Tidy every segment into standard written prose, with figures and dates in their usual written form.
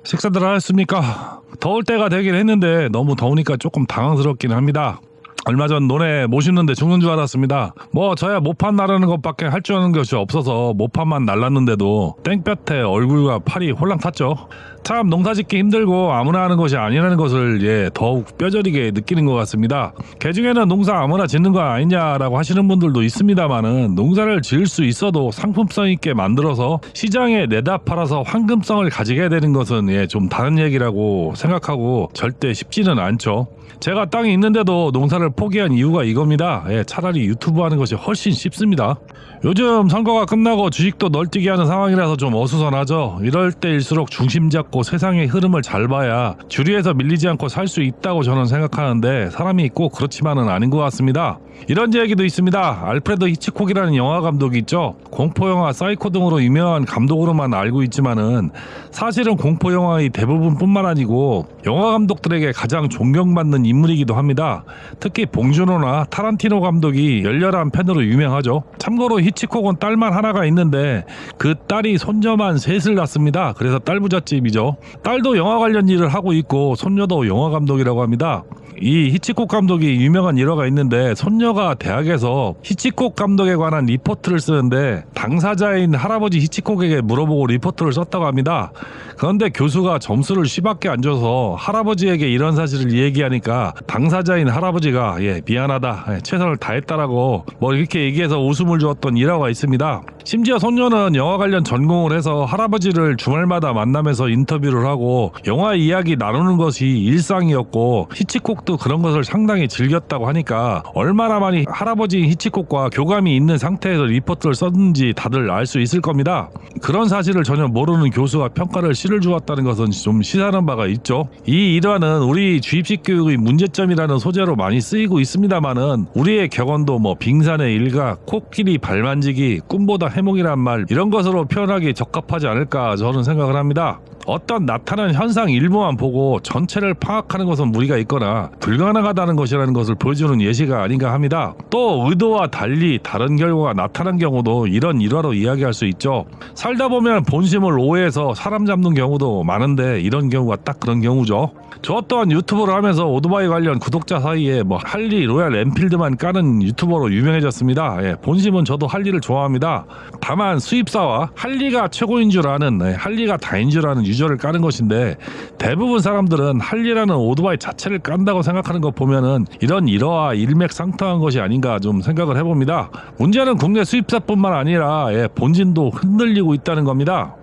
식사들 하셨습니까? 더울 때가 되긴 했는데 너무 더우니까 조금 당황스럽긴 합니다. 얼마 전 논에 못 심는데 죽는 줄 알았습니다. 저야 모판 나르는 것밖에 할 줄 아는 것이 없어서 모판만 날랐는데도 땡볕에 얼굴과 팔이 홀랑 탔죠. 참 농사짓기 힘들고 아무나 하는 것이 아니라는 것을 더욱 뼈저리게 느끼는 것 같습니다. 개중에는 농사 아무나 짓는 거 아니냐라고 하시는 분들도 있습니다만은 농사를 지을 수 있어도 상품성 있게 만들어서 시장에 내다 팔아서 황금성을 가지게 되는 것은 좀 다른 얘기라고 생각하고 절대 쉽지는 않죠. 제가 땅이 있는데도 농사를 포기한 이유가 이겁니다. 차라리 유튜브 하는 것이 훨씬 쉽습니다. 요즘 선거가 끝나고 주식도 널뛰기 하는 상황이라서 좀 어수선하죠. 이럴 때일수록 중심 잡고 세상의 흐름을 잘 봐야 주류에서 밀리지 않고 살 수 있다고 저는 생각하는데 사람이 꼭 그렇지만은 아닌 것 같습니다. 이런 얘기도 있습니다. 알프레드 히치콕이라는 영화 감독이 있죠. 공포영화 사이코 등으로 유명한 감독으로만 알고 있지만은 사실은 공포영화의 대부분뿐만 아니고 영화 감독들에게 가장 존경받는 인물이기도 합니다. 특히 봉준호나 타란티노 감독이 열렬한 팬으로 유명하죠. 참고로 히치콕은 딸만 하나가 있는데 그 딸이 손녀만 셋을 낳습니다. 그래서 딸부잣집이죠. 딸도 영화 관련 일을 하고 있고 손녀도 영화 감독이라고 합니다. 이 히치콕 감독이 유명한 일화가 있는데 손녀가 대학에서 히치콕 감독에 관한 리포트를 쓰는데 당사자인 할아버지 히치콕에게 물어보고 리포트를 썼다고 합니다. 그런데 교수가 점수를 10밖에 안 줘서 할아버지에게 이런 사실을 얘기하니까 당사자인 할아버지가 미안하다, 최선을 다했다라고 이렇게 얘기해서 웃음을 주었던 일화가 있습니다. 심지어 손녀는 영화 관련 전공을 해서 할아버지를 주말마다 만나면서 인터뷰를 하고 영화 이야기 나누는 것이 일상이었고 히치콕도 그런 것을 상당히 즐겼다고 하니까 얼마나 많이 할아버지 히치콕과 교감이 있는 상태에서 리포트를 썼는지 다들 알 수 있을 겁니다. 그런 사실을 전혀 모르는 교수가 평가를 실을 주었다는 것은 좀 시사하는 바가 있죠. 이 일화는 우리 주입식 교육의 문제점이라는 소재로 많이 쓰이고 있습니다만은 우리의 격언도 빙산의 일각, 코끼리 발만지기, 꿈보다 해몽이란 말 이런 것으로 표현하기 적합하지 않을까 저는 생각을 합니다. 어떤 나타난 현상 일부만 보고 전체를 파악하는 것은 무리가 있거나 불가능하다는 것이라는 것을 보여주는 예시가 아닌가 합니다. 또 의도와 달리 다른 결과가 나타난 경우도 이런 일화로 이야기할 수 있죠. 살다 보면 본심을 오해해서 사람 잡는 경우도 많은데 이런 경우가 딱 그런 경우죠. 저 또한 유튜브를 하면서 오토바이 관련 구독자 사이에 할리, 로얄 엔필드만 까는 유튜버로 유명해졌습니다. 본심은 저도 할리를 좋아합니다. 다만 수입사와 할리가 최고인 줄 아는, 할리가 다인 줄 아는 유저를 까는 것인데 대부분 사람들은 할리라는 오토바이 자체를 깐다고 생각하는 것 보면은 이런 일화와 일맥상통한 것이 아닌가 좀 생각을 해봅니다. 문제는 국내 수입사뿐만 아니라 본진도 흔들리고 있다는 겁니다.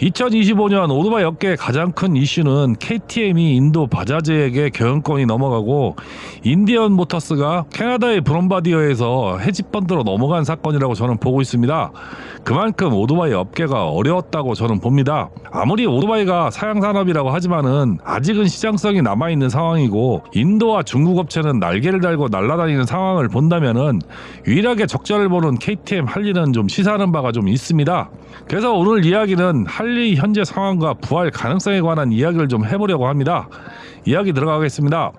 2025년 오토바이 업계의 가장 큰 이슈는 KTM이 인도 바자즈에게 경영권이 넘어가고 인디언 모터스가 캐나다의 브롬바디어에서 헤지펀드로 넘어간 사건이라고 저는 보고 있습니다. 그만큼 오토바이 업계가 어려웠다고 저는 봅니다. 아무리 오토바이가 사양산업이라고 하지만은 아직은 시장성이 남아있는 상황이고 인도와 중국 업체는 날개를 달고 날아다니는 상황을 본다면은 유일하게 적자를 보는 KTM 할리는 좀 시사하는 바가 좀 있습니다. 그래서 오늘 이야기는 할리 현재 상황과 부활 가능성에 관한 이야기를 좀 해보려고 합니다. 이야기 들어가겠습니다.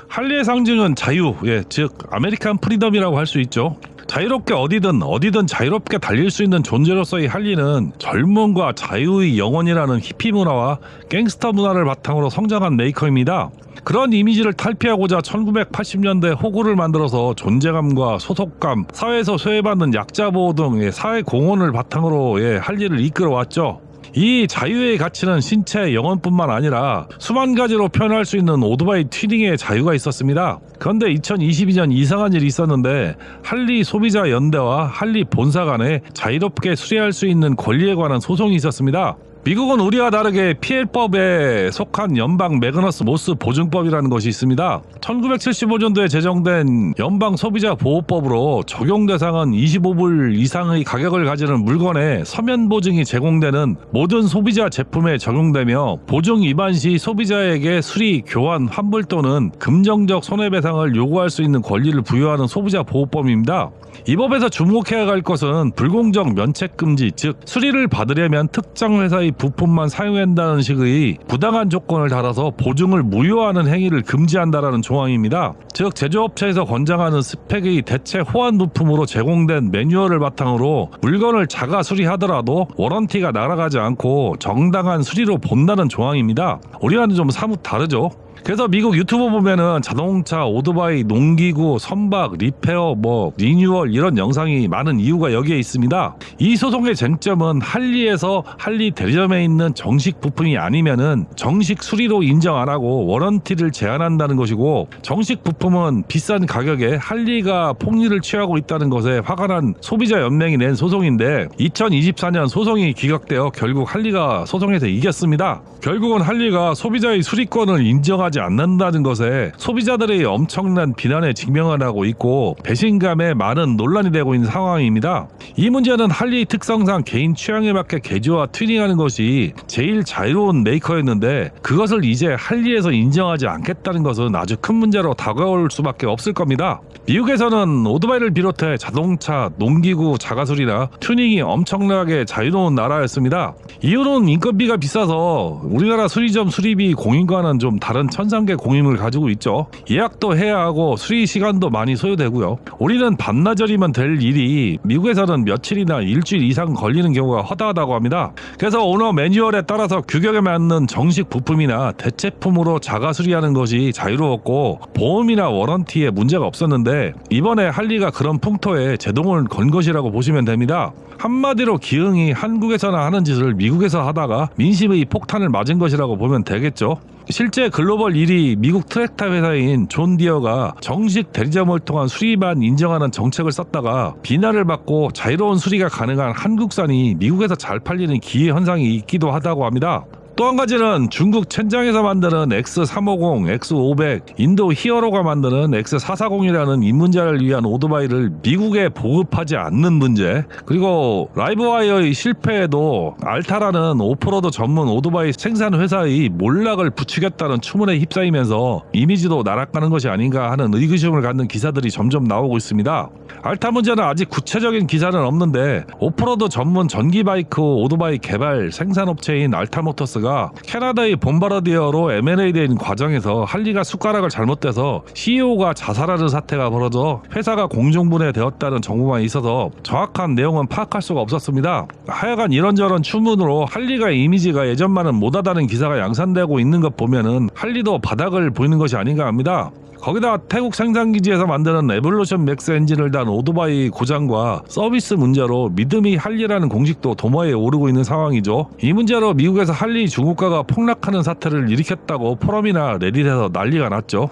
할리의 상징은 자유, 즉 아메리칸 프리덤이라고 할 수 있죠. 자유롭게 어디든 자유롭게 달릴 수 있는 존재로서의 할리는 젊음과 자유의 영혼이라는 히피 문화와 갱스터 문화를 바탕으로 성장한 메이커입니다. 그런 이미지를 탈피하고자 1980년대 호구를 만들어서 존재감과 소속감, 사회에서 소외받는 약자 보호 등 사회 공헌을 바탕으로 할리를 이끌어왔죠. 이 자유의 가치는 신체, 영혼뿐만 아니라 수만 가지로 표현할 수 있는 오토바이 튜닝의 자유가 있었습니다. 그런데 2022년 이상한 일이 있었는데 할리 소비자 연대와 할리 본사 간에 자유롭게 수리할 수 있는 권리에 관한 소송이 있었습니다. 미국은 우리와 다르게 PL법에 속한 연방 매그너스 모스 보증법이라는 것이 있습니다. 1975년도에 제정된 연방 소비자 보호법으로 적용 대상은 25불 이상의 가격을 가지는 물건에 서면 보증이 제공되는 모든 소비자 제품에 적용되며 보증 위반 시 소비자에게 수리, 교환, 환불 또는 금정적 손해배상을 요구할 수 있는 권리를 부여하는 소비자 보호법입니다. 이 법에서 주목해야 할 것은 불공정 면책 금지, 즉 수리를 받으려면 특정 회사의 정식 부품만 사용한다는 식의 부당한 조건을 달아서 보증을 무효하는 행위를 금지한다라는 조항입니다. 즉 제조업체에서 권장하는 스펙의 대체 호환 부품으로 제공된 매뉴얼을 바탕으로 물건을 자가 수리하더라도 워런티가 날아가지 않고 정당한 수리로 본다는 조항입니다. 우리와는 좀 사뭇 다르죠. 그래서 미국 유튜브 보면은 자동차, 오토바이, 농기구, 선박, 리페어, 리뉴얼 이런 영상이 많은 이유가 여기에 있습니다. 이 소송의 쟁점은 할리에서 할리 대리점에 있는 정식 부품이 아니면은 정식 수리로 인정 안 하고 워런티를 제한한다는 것이고, 정식 부품은 비싼 가격에 할리가 폭리를 취하고 있다는 것에 화가 난 소비자 연맹이 낸 소송인데 2024년 소송이 기각되어 결국 할리가 소송에서 이겼습니다. 결국은 할리가 소비자의 수리권을 인정하지 않는다는 것에 소비자들의 엄청난 비난에 직면을 하고 있고 배신감에 많은 논란이 되고 있는 상황입니다. 이 문제는 할리 특성상 개인 취향에 맞게 개조와 튜닝하는 것이 제일 자유로운 메이커였는데 그것을 이제 할리에서 인정하지 않겠다는 것은 아주 큰 문제로 다가올 수밖에 없을 겁니다. 미국에서는 오토바이를 비롯해 자동차, 농기구, 자가수리나 튜닝이 엄청나게 자유로운 나라였습니다. 이유는 인건비가 비싸서 우리나라 수리점 수리비 공임과는 좀 다른 천상계 공임을 가지고 있죠. 예약도 해야 하고 수리 시간도 많이 소요되고요. 우리는 반나절이면 될 일이 미국에서는 며칠이나 일주일 이상 걸리는 경우가 허다하다고 합니다. 그래서 오너 매뉴얼에 따라서 규격에 맞는 정식 부품이나 대체품으로 자가 수리하는 것이 자유로웠고 보험이나 워런티에 문제가 없었는데 이번에 할리가 그런 풍토에 제동을 건 것이라고 보시면 됩니다. 한마디로 기흥이 한국에서나 하는 짓을 미국에서 하다가 민심의 폭탄을 맞은 것이라고 보면 되겠죠. 실제 글로벌 1위 미국 트랙터 회사인 존 디어가 정식 대리점을 통한 수리만 인정하는 정책을 썼다가 비난을 받고 자유로운 수리가 가능한 한국산이 미국에서 잘 팔리는 기회 현상이 있기도 하다고 합니다. 또 한 가지는 중국 첸장에서 만드는 X350, X500, 인도 히어로가 만드는 X440이라는 입문자를 위한 오토바이를 미국에 보급하지 않는 문제, 그리고 라이브와이어의 실패에도 알타라는 오프로드 전문 오토바이 생산 회사의 몰락을 부추겼다는 추문에 휩싸이면서 이미지도 날아가는 것이 아닌가 하는 의구심을 갖는 기사들이 점점 나오고 있습니다. 알타 문제는 아직 구체적인 기사는 없는데 오프로드 전문 전기바이크 오토바이 개발 생산업체인 알타모터스가 캐나다의 본바라디어로 M&A 된 과정에서 할리가 숟가락을 잘못대서 CEO가 자살하는 사태가 벌어져 회사가 공중분해되었다는 정보만 있어서 정확한 내용은 파악할 수가 없었습니다. 하여간 이런저런 추문으로 할리가 이미지가 예전만은 못하다는 기사가 양산되고 있는 것 보면은 할리도 바닥을 보이는 것이 아닌가 합니다. 거기다 태국 생산기지에서 만드는 에볼루션 맥스 엔진을 단 오토바이 고장과 서비스 문제로 믿음이 할리라는 공식도 도마에 오르고 있는 상황이죠. 이 문제로 미국에서 할리 중국가가 폭락하는 사태를 일으켰다고 포럼이나 레딧에서 난리가 났죠.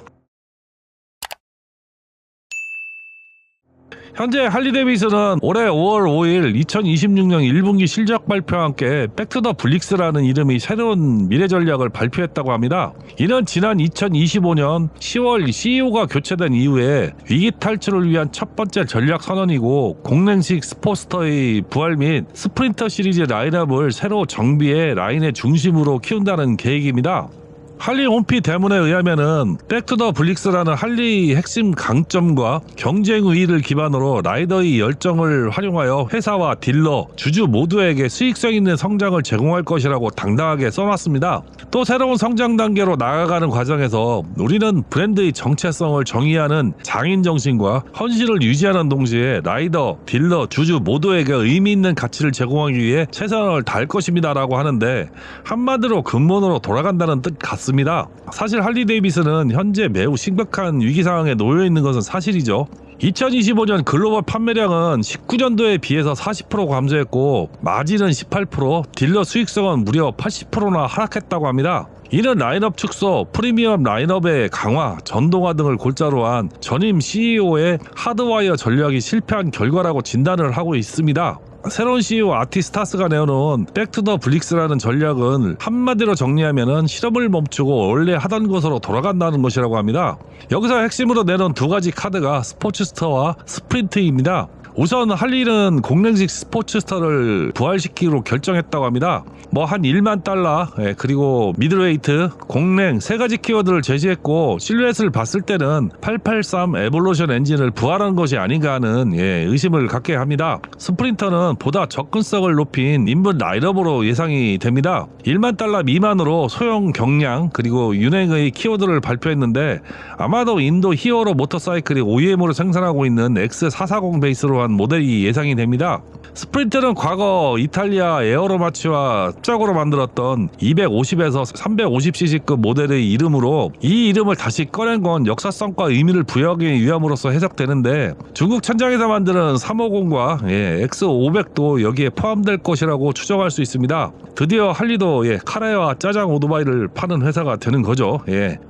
현재 할리데이비슨은 올해 5월 5일 2026년 1분기 실적 발표와 함께 백투더 블릭스라는 이름의 새로운 미래 전략을 발표했다고 합니다. 이는 지난 2025년 10월 CEO가 교체된 이후에 위기 탈출을 위한 첫 번째 전략 선언이고 공랭식 스포스터의 부활 및 스프린터 시리즈 라인업을 새로 정비해 라인의 중심으로 키운다는 계획입니다. 할리 홈피 대문에 의하면은 백투더 블릭스라는 할리의 핵심 강점과 경쟁 우위를 기반으로 라이더의 열정을 활용하여 회사와 딜러, 주주 모두에게 수익성 있는 성장을 제공할 것이라고 당당하게 써놨습니다. 또 새로운 성장 단계로 나아가는 과정에서 우리는 브랜드의 정체성을 정의하는 장인 정신과 헌신을 유지하는 동시에 라이더, 딜러, 주주 모두에게 의미 있는 가치를 제공하기 위해 최선을 다할 것입니다 라고 하는데 한마디로 근본으로 돌아간다는 뜻 같습니다. 사실 할리데이비슨은 현재 매우 심각한 위기 상황에 놓여 있는 것은 사실이죠. 2025년 글로벌 판매량은 19년도에 비해서 40% 감소했고 마진은 18%, 딜러 수익성은 무려 80%나 하락했다고 합니다. 이는 라인업 축소, 프리미엄 라인업의 강화, 전동화 등을 골자로 한 전임 CEO의 하드와이어 전략이 실패한 결과라고 진단을 하고 있습니다. 새로운 CEO 아티스타스가 내어놓은 백투더 블릭스라는 전략은 한마디로 정리하면은 실험을 멈추고 원래 하던 것으로 돌아간다는 것이라고 합니다. 여기서 핵심으로 내놓은 두 가지 카드가 스포츠스터와 스프린트입니다. 우선 할리는 공랭식 스포츠스타를 부활시키기로 결정했다고 합니다. 뭐 한 1만 달러, 그리고 미들웨이트, 공랭 세 가지 키워드를 제시했고 실루엣을 봤을 때는 883 에볼루션 엔진을 부활한 것이 아닌가 하는 의심을 갖게 합니다. 스프린터는 보다 접근성을 높인 인분 라인업으로 예상이 됩니다. 1만 달러 미만으로 소형 경량 그리고 윤행의 키워드를 발표했는데 아마도 인도 히어로 모터사이클이 OEM으로 생산하고 있는 X440 베이스로 한 모델이 예상이 됩니다. 스프린터는 과거 이탈리아 에어로마치와 합작으로 만들었던 250에서 350cc급 모델의 이름으로 이 이름을 다시 꺼낸 건 역사성과 의미를 부여하기 위함으로써 해석되는데 중국 천장에서 만드는 350과 X500도 여기에 포함될 것이라고 추정할 수 있습니다. 드디어 할리도 카레와 짜장 오토바이를 파는 회사가 되는 거죠.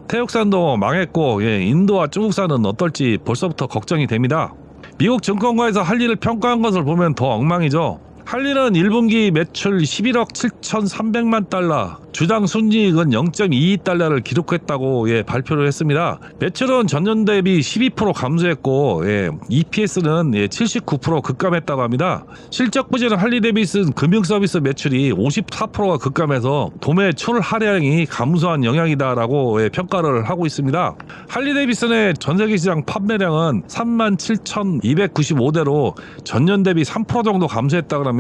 태국산도 망했고 인도와 중국산은 어떨지 벌써부터 걱정이 됩니다. 미국 증권가에서 할리를 평가한 것을 보면 더 엉망이죠. 할리는 1분기 매출 11억 7,300만 달러, 주당 순이익은 0.22달러를 기록했다고 발표를 했습니다. 매출은 전년 대비 12% 감소했고 EPS는 79% 급감했다고 합니다. 실적 부진은 할리 데이비슨 금융서비스 매출이 54%가 급감해서 도매 출하량이 감소한 영향이다라고 평가를 하고 있습니다. 할리 데이비슨의 전세계 시장 판매량은 37,295대로 전년 대비 3% 정도 감소했다고 합니다.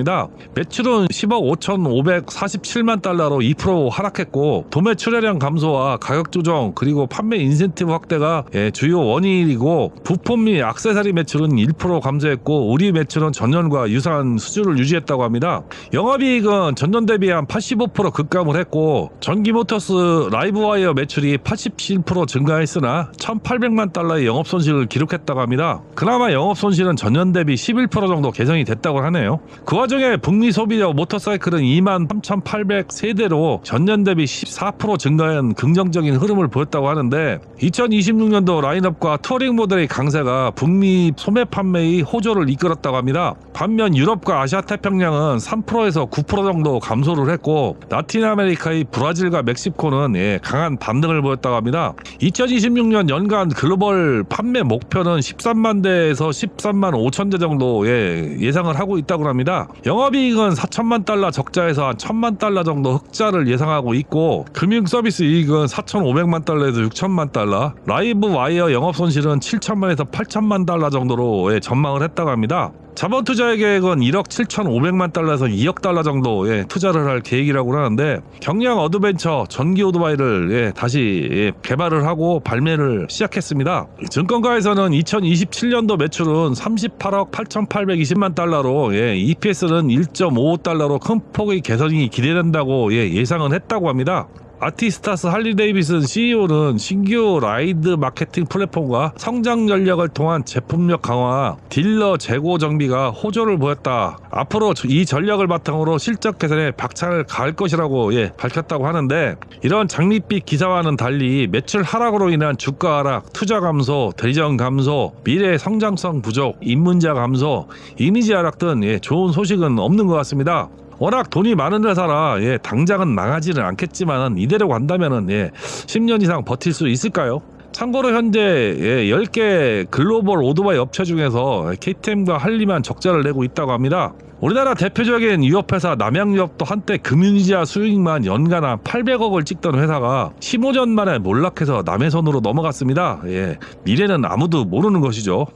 매출은 10억 5,547만 달러로 2% 하락했고 도매 출하량 감소와 가격 조정 그리고 판매 인센티브 확대가 주요 원인이고 부품 및 액세서리 매출은 1% 감소했고 우리 매출은 전년과 유사한 수준을 유지했다고 합니다. 영업이익은 전년 대비 한 85% 급감을 했고 전기모터스 라이브와이어 매출이 87% 증가했으나 1,800만 달러의 영업손실을 기록했다고 합니다. 그나마 영업손실은 전년 대비 11% 정도 개선이 됐다고 하네요. 그 와중에 북미 소비자 모터사이클은 23,800세대로 전년 대비 14% 증가한 긍정적인 흐름을 보였다고 하는데 2026년도 라인업과 터링 모델의 강세가 북미 소매 판매의 호조를 이끌었다고 합니다. 반면 유럽과 아시아 태평양은 3%에서 9% 정도 감소를 했고 라틴 아메리카의 브라질과 멕시코는 강한 반등을 보였다고 합니다. 2026년 연간 글로벌 판매 목표는 13만 대에서 13만 5천 대 정도 예상을 하고 있다고 합니다. 영업이익은 4천만 달러 적자에서 한 1천만 달러 정도 흑자를 예상하고 있고 금융 서비스 이익은 4,500만 달러에서 6천만 달러, 라이브 와이어 영업 손실은 7천만에서 8천만 달러 정도로 전망을 했다고 합니다. 자본 투자의 계획은 1억 7,500만 달러에서 2억 달러 정도 투자를 할 계획이라고 하는데 경량 어드벤처 전기 오토바이를 다시 개발을 하고 발매를 시작했습니다. 증권가에서는 2027년도 매출은 38억 8,820만 달러로 EPS는 1.55달러로 큰 폭의 개선이 기대된다고 예상은 했다고 합니다. 아티스타스 할리 데이비슨 CEO는 신규 라이드 마케팅 플랫폼과 성장 전략을 통한 제품력 강화, 딜러 재고 정비가 호조를 보였다. 앞으로 이 전략을 바탕으로 실적 개선에 박차를 가할 것이라고 밝혔다고 하는데 이런 장밋빛 기사와는 달리 매출 하락으로 인한 주가 하락, 투자 감소, 대리점 감소, 미래 성장성 부족, 입문자 감소, 이미지 하락 등 좋은 소식은 없는 것 같습니다. 워낙 돈이 많은 회사라 당장은 망하지는 않겠지만 이대로 간다면은 10년 이상 버틸 수 있을까요? 참고로 현재 10개 글로벌 오토바이 업체 중에서 KTM과 할리만 적자를 내고 있다고 합니다. 우리나라 대표적인 유업회사 남양유업도 한때 금융이자 수익만 연간 한 800억을 찍던 회사가 15년 만에 몰락해서 남의 손으로 넘어갔습니다. 미래는 아무도 모르는 것이죠.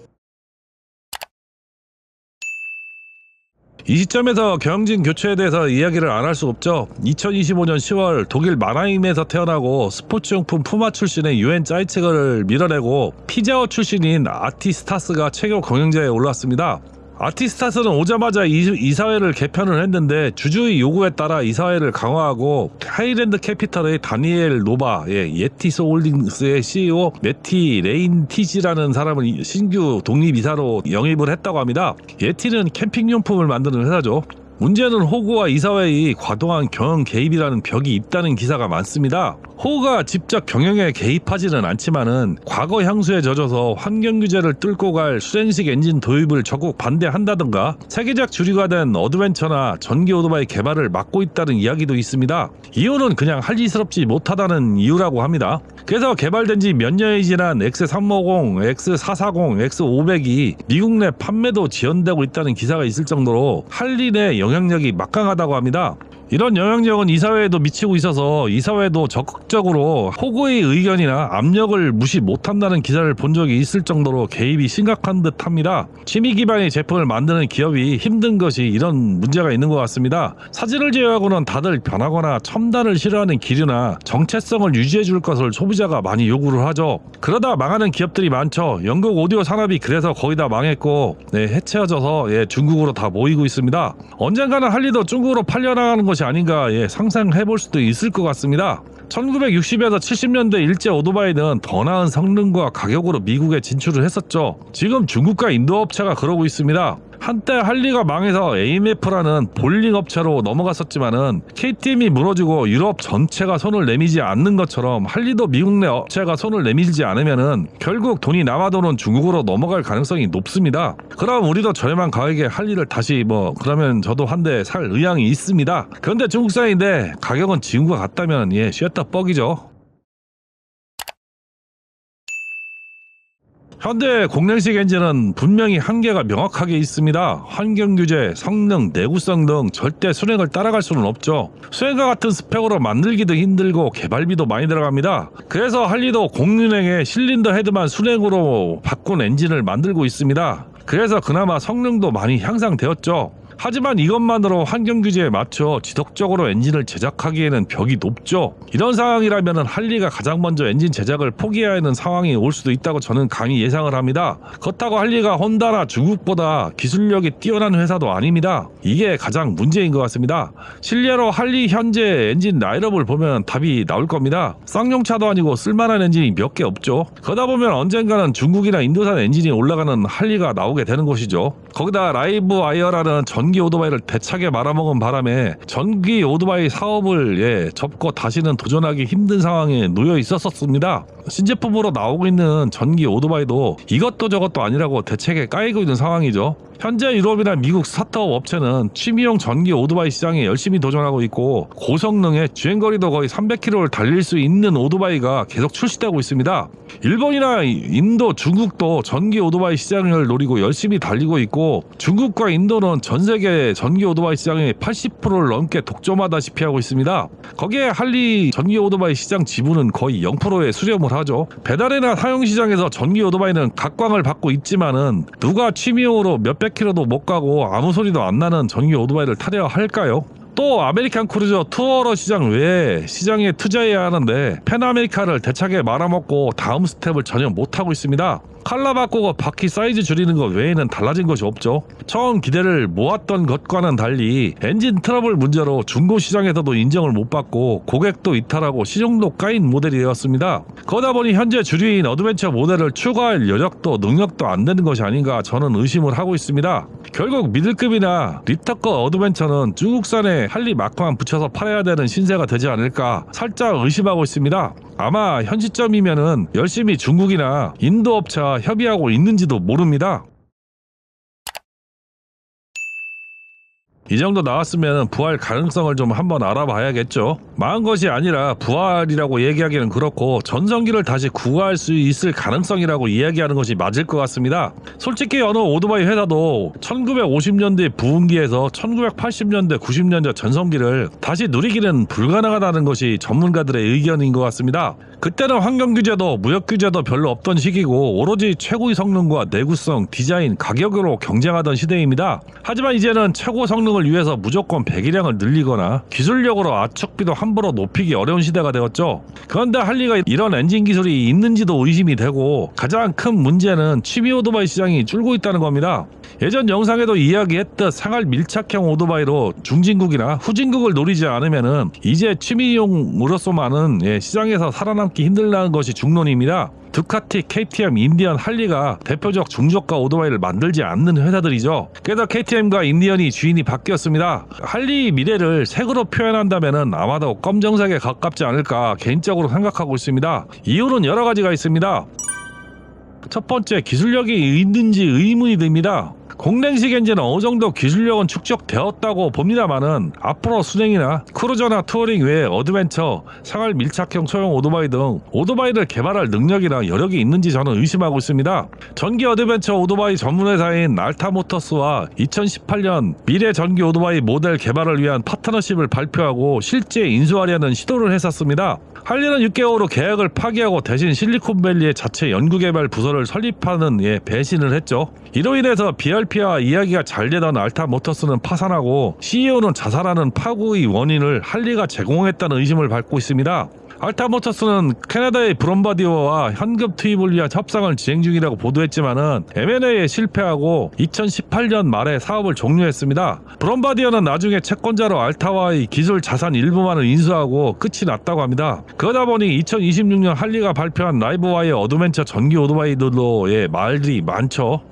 이 시점에서 경영진 교체에 대해서 이야기를 안 할 수 없죠. 2025년 10월 독일 마나임에서 태어나고 스포츠용품 푸마 출신의 유엔 짜이체거를 밀어내고 피자헛 출신인 아티스타스가 최고 경영자에 올랐습니다. 아티스타스는 오자마자 이사회를 개편을 했는데 주주의 요구에 따라 이사회를 강화하고 하이랜드 캐피털의 다니엘 노바, 예티스 홀딩스의 CEO 매티 레인티지라는 사람을 신규 독립이사로 영입을 했다고 합니다. 예티는 캠핑용품을 만드는 회사죠. 문제는 호구와 이사회의 과도한 경영 개입이라는 벽이 있다는 기사가 많습니다. 호가 직접 경영에 개입하지는 않지만은 과거 향수에 젖어서 환경 규제를 뚫고 갈 수랭식 엔진 도입을 적극 반대한다든가 세계적 주류가 된 어드벤처나 전기 오토바이 개발을 막고 있다는 이야기도 있습니다. 이유는 그냥 할리스럽지 못하다는 이유라고 합니다. 그래서 개발된 지 몇 년이 지난 X350, X440, X500이 미국 내 판매도 지연되고 있다는 기사가 있을 정도로 할리 내 영향력이 막강하다고 합니다. 이런 영향력은 이사회에도 미치고 있어서 이사회도 적극적으로 호구의 의견이나 압력을 무시 못한다는 기사를 본 적이 있을 정도로 개입이 심각한 듯합니다. 취미 기반의 제품을 만드는 기업이 힘든 것이 이런 문제가 있는 것 같습니다. 사진을 제외하고는 다들 변하거나 첨단을 싫어하는 기류나 정체성을 유지해 줄 것을 소비자가 많이 요구를 하죠. 그러다 망하는 기업들이 많죠. 영국 오디오 산업이 그래서 거의 다 망했고 해체해져서 중국으로 다 모이고 있습니다. 언젠가는 할리도 중국으로 팔려나가는 것이 아닌가 상상해볼 수도 있을 것 같습니다. 1960에서 70년대 일제 오토바이는 더 나은 성능과 가격으로 미국에 진출을 했었죠. 지금 중국과 인도 업체가 그러고 있습니다. 한때 할리가 망해서 AMF라는 볼링 업체로 넘어갔었지만은 KTM이 무너지고 유럽 전체가 손을 내미지 않는 것처럼 할리도 미국 내 업체가 손을 내밀지 않으면은 결국 돈이 남아도는 중국으로 넘어갈 가능성이 높습니다. 그럼 우리도 저렴한 가격에 할리를 다시 그러면 저도 한 대 살 의향이 있습니다. 그런데 중국산인데 가격은 지금과 같다면 쉬었다 뻑이죠. 현대 공랭식 엔진은 분명히 한계가 명확하게 있습니다. 환경 규제, 성능, 내구성 등 절대 순행을 따라갈 수는 없죠. 수행과 같은 스펙으로 만들기도 힘들고 개발비도 많이 들어갑니다. 그래서 할리도 공륜행에 실린더 헤드만 순행으로 바꾼 엔진을 만들고 있습니다. 그래서 그나마 성능도 많이 향상되었죠. 하지만 이것만으로 환경 규제에 맞춰 지속적으로 엔진을 제작하기에는 벽이 높죠. 이런 상황이라면 할리가 가장 먼저 엔진 제작을 포기해야 하는 상황이 올 수도 있다고 저는 감히 예상을 합니다. 그렇다고 할리가 혼다나 중국보다 기술력이 뛰어난 회사도 아닙니다. 이게 가장 문제인 것 같습니다. 실례로 할리 현재 엔진 라인업을 보면 답이 나올 겁니다. 쌍용차도 아니고 쓸만한 엔진이 몇 개 없죠. 그러다 보면 언젠가는 중국이나 인도산 엔진이 올라가는 할리가 나오게 되는 것이죠. 거기다 라이브 와이어라는 전기 오토바이를 대차게 말아먹은 바람에 전기 오토바이 사업을 접고 다시는 도전하기 힘든 상황에 놓여 있었습니다. 신제품으로 나오고 있는 전기 오토바이도 이것도 저것도 아니라고 대책에 까이고 있는 상황이죠. 현재 유럽이나 미국 스타트업 업체는 취미용 전기 오토바이 시장에 열심히 도전하고 있고 고성능의 주행거리도 거의 300km를 달릴 수 있는 오토바이가 계속 출시되고 있습니다. 일본이나 인도, 중국도 전기 오토바이 시장을 노리고 열심히 달리고 있고 중국과 인도는 전세계 전기 오토바이 시장의 80%를 넘게 독점하다시피 하고 있습니다. 거기에 할리 전기 오토바이 시장 지분은 거의 0%에 수렴을 하죠. 배달이나 사용 시장에서 전기 오토바이는 각광을 받고 있지만은 누가 취미용으로 몇백 킬로도 못 가고 아무 소리도 안 나는 전기 오토바이를 타려 할까요? 또 아메리칸 크루저 투어러 시장 외에 시장에 투자해야 하는데 펜아메리카를 대차게 말아먹고 다음 스텝을 전혀 못하고 있습니다. 컬러 바꾸고 바퀴 사이즈 줄이는 것 외에는 달라진 것이 없죠. 처음 기대를 모았던 것과는 달리 엔진 트러블 문제로 중고 시장에서도 인정을 못 받고 고객도 이탈하고 시종도 까인 모델이 되었습니다. 그러다 보니 현재 주류인 어드벤처 모델을 추가할 여력도 능력도 안 되는 것이 아닌가 저는 의심을 하고 있습니다. 결국 미들급이나 리터급 어드벤처는 중국산에 할리 마크만 붙여서 팔아야 되는 신세가 되지 않을까 살짝 의심하고 있습니다. 아마 현 시점이면은 열심히 중국이나 인도 업체와 협의하고 있는지도 모릅니다. 이 정도 나왔으면 부활 가능성을 좀 한번 알아봐야겠죠. 망한 것이 아니라 부활이라고 얘기하기는 그렇고 전성기를 다시 구할 수 있을 가능성이라고 이야기하는 것이 맞을 것 같습니다. 솔직히 어느 오토바이 회사도 1950년대 부흥기에서 1980년대 90년대 전성기를 다시 누리기는 불가능하다는 것이 전문가들의 의견인 것 같습니다. 그때는 환경 규제도 무역 규제도 별로 없던 시기고 오로지 최고의 성능과 내구성, 디자인, 가격으로 경쟁하던 시대입니다. 하지만 이제는 최고 성능을 위해서 무조건 배기량을 늘리거나 기술력으로 압축비도 함부로 높이기 어려운 시대가 되었죠. 그런데 할리가 이런 엔진 기술이 있는지도 의심이 되고 가장 큰 문제는 취미 오토바이 시장이 줄고 있다는 겁니다. 예전 영상에도 이야기했듯 상할 밀착형 오토바이로 중진국이나 후진국을 노리지 않으면은 이제 취미용으로서만은 시장에서 살아남기 힘들다는 것이 중론입니다. 두카티, KTM, 인디언, 할리가 대표적 중저가 오토바이를 만들지 않는 회사들이죠. 게다가 KTM과 인디언이 주인이 바뀌었습니다. 할리 미래를 색으로 표현한다면은 아마도 검정색에 가깝지 않을까 개인적으로 생각하고 있습니다. 이유는 여러 가지가 있습니다. 첫 번째, 기술력이 있는지 의문이 듭니다. 공랭식 엔진은 어느 정도 기술력은 축적되었다고 봅니다만은 앞으로 순행이나 크루저나 투어링 외에 어드벤처, 상할 밀착형 소형 오토바이 등 오토바이를 개발할 능력이나 여력이 있는지 저는 의심하고 있습니다. 전기 어드벤처 오토바이 전문회사인 알타모터스와 2018년 미래 전기 오토바이 모델 개발을 위한 파트너십을 발표하고 실제 인수하려는 시도를 했었습니다. 할리는 6개월 후 계약을 파기하고 대신 실리콘밸리의 자체 연구개발 부서를 설립하는 배신을 했죠. 이로 인해서 BRP와 이야기가 잘 되던 알타모터스는 파산하고 CEO는 자살하는 파국의 원인을 할리가 제공했다는 의심을 받고 있습니다. 알타모터스는 캐나다의 브롬바디어와 현금 투입을 위한 협상을 진행 중이라고 보도했지만은 M&A에 실패하고 2018년 말에 사업을 종료했습니다. 브롬바디어는 나중에 채권자로 알타와의 기술 자산 일부만을 인수하고 끝이 났다고 합니다. 그러다 보니 2026년 할리가 발표한 라이브와이어 어드벤처 전기 오토바이들로 말들이 많죠.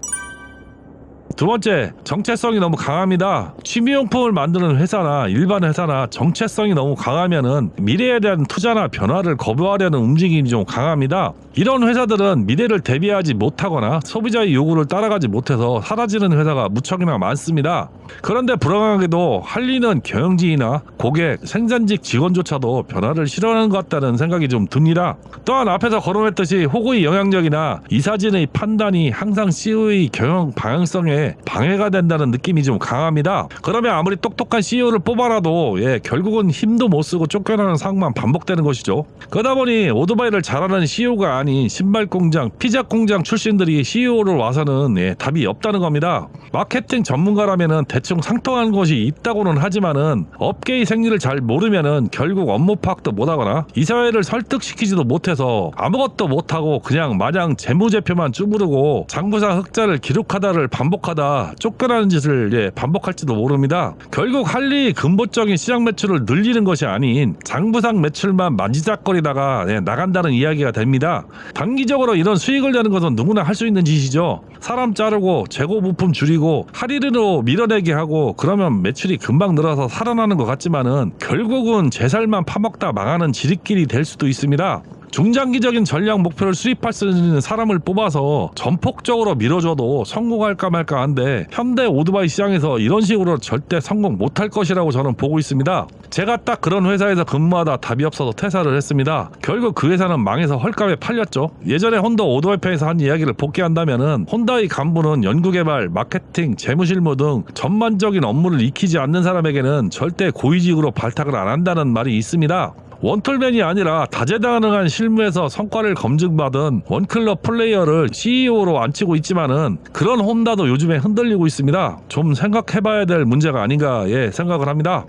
두 번째, 정체성이 너무 강합니다. 취미용품을 만드는 회사나 일반 회사나 정체성이 너무 강하면은 미래에 대한 투자나 변화를 거부하려는 움직임이 좀 강합니다. 이런 회사들은 미래를 대비하지 못하거나 소비자의 요구를 따라가지 못해서 사라지는 회사가 무척이나 많습니다. 그런데 불행하게도 할리는 경영진이나 고객, 생산직 직원조차도 변화를 싫어하는 것 같다는 생각이 좀 듭니다. 또한 앞에서 거론했듯이 호구의 영향력이나 이사진의 판단이 항상 CEO의 경영 방향성에 방해가 된다는 느낌이 좀 강합니다. 그러면 아무리 똑똑한 CEO를 뽑아라도 결국은 힘도 못 쓰고 쫓겨나는 상황만 반복되는 것이죠. 그러다 보니 오토바이를 잘하는 CEO가 아닌 신발 공장, 피자 공장 출신들이 CEO로 와서는 답이 없다는 겁니다. 마케팅 전문가라면은 대충 상통하는 것이 있다고는 하지만은 업계의 생리를 잘 모르면은 결국 업무 파악도 못하거나 이사회를 설득시키지도 못해서 아무것도 못하고 그냥 마냥 재무제표만 쭈무르고 장부상 흑자를 기록하다를 반복하다 쫓겨나는 짓을 반복할지도 모릅니다. 결국 할리 근본적인 시장 매출을 늘리는 것이 아닌 장부상 매출만 만지작거리다가 나간다는 이야기가 됩니다. 단기적으로 이런 수익을 내는 것은 누구나 할 수 있는 짓이죠. 사람 자르고 재고 부품 줄이고 할인으로 밀어내게 하고 그러면 매출이 금방 늘어서 살아나는 것 같지만은 결국은 제 살만 파먹다 망하는 지름길이 될 수도 있습니다. 중장기적인 전략 목표를 수립할 수 있는 사람을 뽑아서 전폭적으로 밀어줘도 성공할까 말까 한데 현대 오토바이 시장에서 이런 식으로 절대 성공 못할 것이라고 저는 보고 있습니다. 제가 딱 그런 회사에서 근무하다 답이 없어서 퇴사를 했습니다. 결국 그 회사는 망해서 헐값에 팔렸죠. 예전에 혼다 오토바이 편에서 한 이야기를 복귀한다면은 혼다의 간부는 연구개발, 마케팅, 재무실무 등 전반적인 업무를 익히지 않는 사람에게는 절대 고위직으로 발탁을 안 한다는 말이 있습니다. 원툴맨이 아니라 다재다능한 실무에서 성과를 검증받은 원클럽 플레이어를 CEO로 앉히고 있지만은 그런 혼다도 요즘에 흔들리고 있습니다. 좀 생각해봐야 될 문제가 아닌가 생각을 합니다.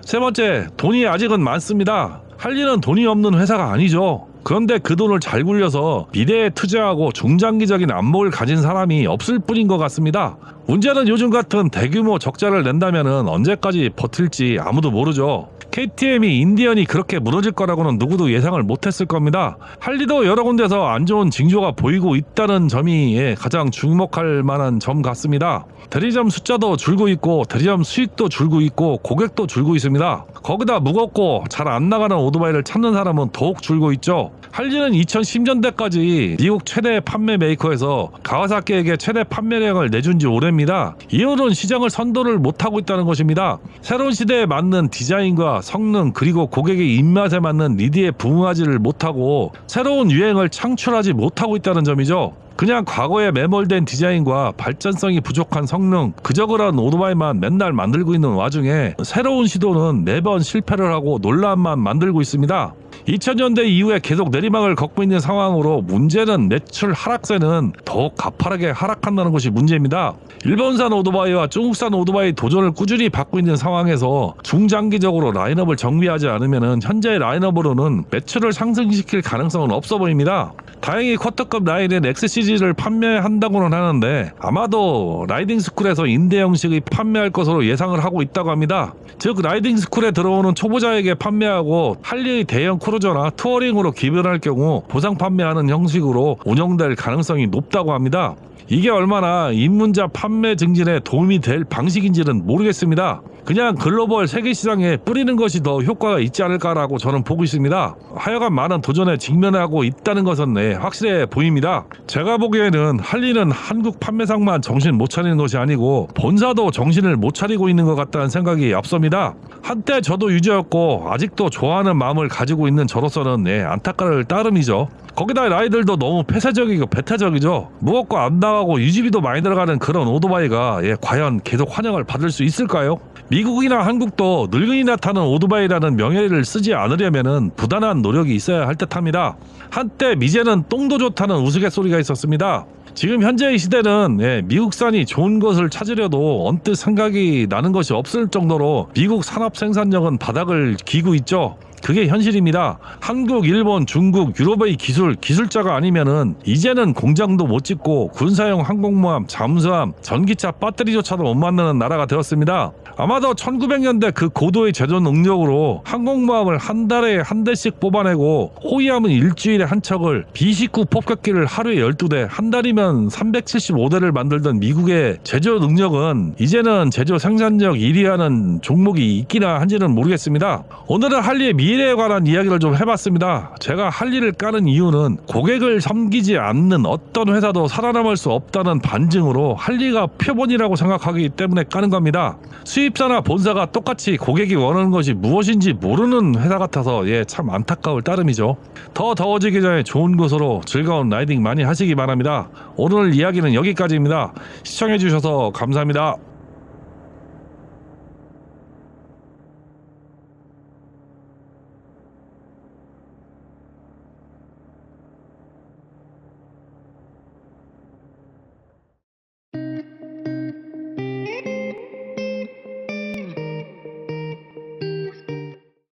세 번째, 돈이 아직은 많습니다. 할리는 돈이 없는 회사가 아니죠. 그런데 그 돈을 잘 굴려서 미래에 투자하고 중장기적인 안목을 가진 사람이 없을 뿐인 것 같습니다. 문제는 요즘 같은 대규모 적자를 낸다면은 언제까지 버틸지 아무도 모르죠. KTM이 인디언이 그렇게 무너질 거라고는 누구도 예상을 못했을 겁니다. 할리도 여러 군데서 안 좋은 징조가 보이고 있다는 점이 가장 주목할 만한 점 같습니다. 대리점 숫자도 줄고 있고 대리점 수익도 줄고 있고 고객도 줄고 있습니다. 거기다 무겁고 잘 안 나가는 오토바이를 찾는 사람은 더욱 줄고 있죠. 할리는 2010년대까지 미국 최대 판매 메이커에서 가와사키에게 최대 판매량을 내준 지 오래입니다. 이유는 시장을 선도를 못하고 있다는 것입니다. 새로운 시대에 맞는 디자인과 성능 그리고 고객의 입맛에 맞는 니드에 부응하지를 못하고 새로운 유행을 창출하지 못하고 있다는 점이죠. 그냥 과거에 매몰된 디자인과 발전성이 부족한 성능, 그저 그런 오토바이만 맨날 만들고 있는 와중에 새로운 시도는 매번 실패를 하고 논란만 만들고 있습니다. 2000년대 이후에 계속 내리막을 걷고 있는 상황으로 문제는 매출 하락세는 더욱 가파르게 하락한다는 것이 문제입니다. 일본산 오토바이와 중국산 오토바이 도전을 꾸준히 받고 있는 상황에서 중장기적으로 라인업을 정비하지 않으면 현재 라인업으로는 매출을 상승시킬 가능성은 없어 보입니다. 다행히 쿼터급 라인은 X 시리즈를 판매한다고는 하는데 아마도 라이딩 스쿨에서 임대 형식의 판매할 것으로 예상을 하고 있다고 합니다. 즉 라이딩 스쿨에 들어오는 초보자에게 판매하고 할리의 대형 크루저나 투어링으로 기변할 경우 보상 판매하는 형식으로 운영될 가능성이 높다고 합니다. 이게 얼마나 입문자 판매 증진에 도움이 될 방식인지는 모르겠습니다. 그냥 글로벌 세계 시장에 뿌리는 것이 더 효과가 있지 않을까라고 저는 보고 있습니다. 하여간 많은 도전에 직면하고 있다는 것은 확실해 보입니다. 제가 보기에는 할리는 한국 판매상만 정신 못 차리는 것이 아니고 본사도 정신을 못 차리고 있는 것 같다는 생각이 앞섭니다. 한때 저도 유저였고 아직도 좋아하는 마음을 가지고 있는 저로서는 안타까울 따름이죠. 거기다 라이들도 너무 폐쇄적이고 배타적이죠. 무겁고 안 나가고 유지비도 많이 들어가는 그런 오토바이가 과연 계속 환영을 받을 수 있을까요? 미국이나 한국도 늙은이나 타는 오토바이라는 명예를 쓰지 않으려면 부단한 노력이 있어야 할 듯합니다. 한때 미제는 똥도 좋다는 우스갯소리가 있었습니다. 지금 현재의 시대는 미국산이 좋은 것을 찾으려도 언뜻 생각이 나는 것이 없을 정도로 미국 산업 생산력은 바닥을 기고 있죠. 그게 현실입니다. 한국, 일본, 중국, 유럽의 기술자가 아니면은 이제는 공장도 못 짓고 군사용 항공모함, 잠수함, 전기차 배터리조차도 못 만드는 나라가 되었습니다. 아마도 1900년대 그 고도의 제조 능력으로 항공모함을 한 달에 한 대씩 뽑아내고 호위함은 일주일에 한 척을 B-19 폭격기를 하루에 12대 한 달이면 375대를 만들던 미국의 제조 능력은 이제는 제조 생산력 1위 하는 종목이 있기나 한지는 모르겠습니다. 오늘은 할리의 미래에 관한 이야기를 좀 해봤습니다. 제가 할리를 까는 이유는 고객을 섬기지 않는 어떤 회사도 살아남을 수 없다는 반증으로 할리가 표본이라고 생각하기 때문에 까는 겁니다. 수입사나 본사가 똑같이 고객이 원하는 것이 무엇인지 모르는 회사 같아서 참 안타까울 따름이죠. 더 더워지기 전에 좋은 곳으로 즐거운 라이딩 많이 하시기 바랍니다. 오늘 이야기는 여기까지입니다. 시청해주셔서 감사합니다.